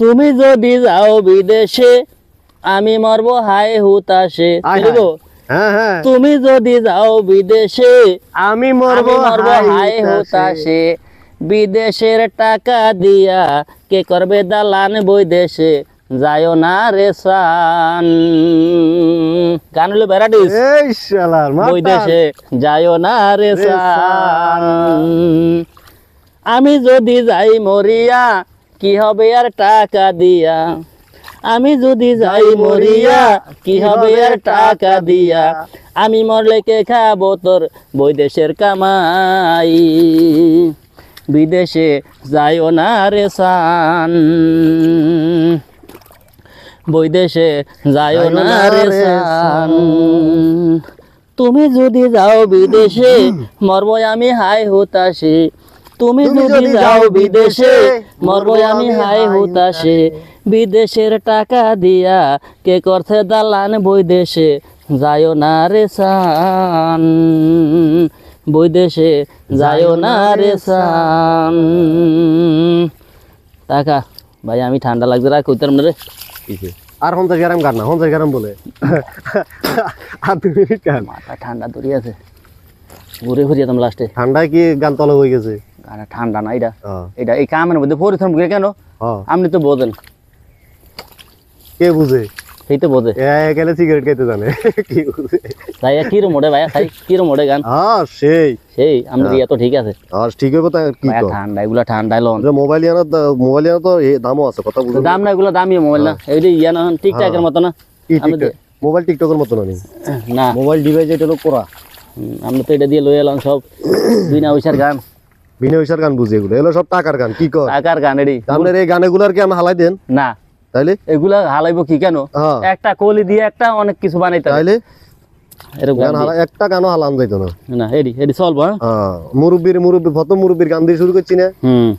তুমি যদি যাও বিদেশে আমি মরবো হায় হুতাশে। আয় বুঝলি তো? হ্যাঁ হ্যাঁ তুমি যদি যাও বিদেশে আমি আমি মরবো মরবো হায় হুতাশে। বিদেশের টাকা দিয়া কে করবে দালান বৈদেশে, যায়ও না রে সান। গান হলো ভ্যারাইটিস। এই শালার মাথা বৈদেশে যায়ও না রে রে সান। সান। আমি যদি যাই মরিয়া কি হবে আর টাকা দিয়া, আমি যদি যাই মরিয়া কি হবে আর টাকা দিয়া, আমি মরলে কে খাবো তোর বৈদেশের কামাই। বিদেশে যাইও না রে সান, বৈদেশে যাইও না রে সান। তুমি যদি যাও বিদেশে মরবো আমি হায় হুতাশে। তুমি যদি যাও বিদেশে মরবো আমি হায় হুতাশে। বিদেশের টাকা দিয়া কে করছে দালান বৈদেশে, যাইও না রে সান, বৈদেশে যাইও না রে সান। টাকা ভাই আমি ঠান্ডা লাগছে রাখ কইতাম না রে। আর হন্তাস গ্রাম গান না, হন্তাস গ্রাম বলে আর 2 মিনিট গান। মাথা ঠান্ডা ধরিয়ে আছে, ঘুরে ঘুরে যেতাম লাস্টে। ঠান্ডায় কি গান তলা হয়ে গেছে? আরে ঠান্ডা না এটা, হ্যাঁ এটা এই কামের মধ্যে পরিশ্রম করে কেন হ্যাঁ আপনি তো বোঝেন, কে বুঝে? সেই তো বোঝে। এখানে সিগারেট খেতে জানে কি বুঝে? তাই কিরম মোড়ে ভাইয়া খাই কিরম মোড়ে গান হ্যাঁ সেই সেই আমরা ইয়া তো ঠিক আছে আর ঠিক হবে তা কি ভাইয়া, কর ঠান্ডা এগুলা ঠান্ডা লন মোবাইল আনা তো দামও আছে কথা বুঝো দাম না, এগুলো দামি মোবাইল না, এই যে ইয়া না টিকটকের মতো না। মোবাইল টিকটকের মতো না না মোবাইল ডিভাইস এটা হলো কোরা আমরা তো এটা দিয়ে লই এলাম সব বিনা পয়সার গান, বিনা পয়সার গান বুঝি এগুলো এগুলো সব টাকার গান কি কর টাকার গান এডি। আপনার এই গানগুলোর কি আমি হালাই দেন না তাইলে এগুলা হালাইবো কি কেন, হ্যাঁ একটা কলি দিয়ে একটা অনেক কিছু বানাইতে হবে। তাইলে এরকম গান গান হালা একটা গানও হালান যাইতো না না এডি এডি চলবো হ্যাঁ। হ্যাঁ মুরব্বীর ফত মুরব্বীর গান দিয়ে শুরু করছি না হুম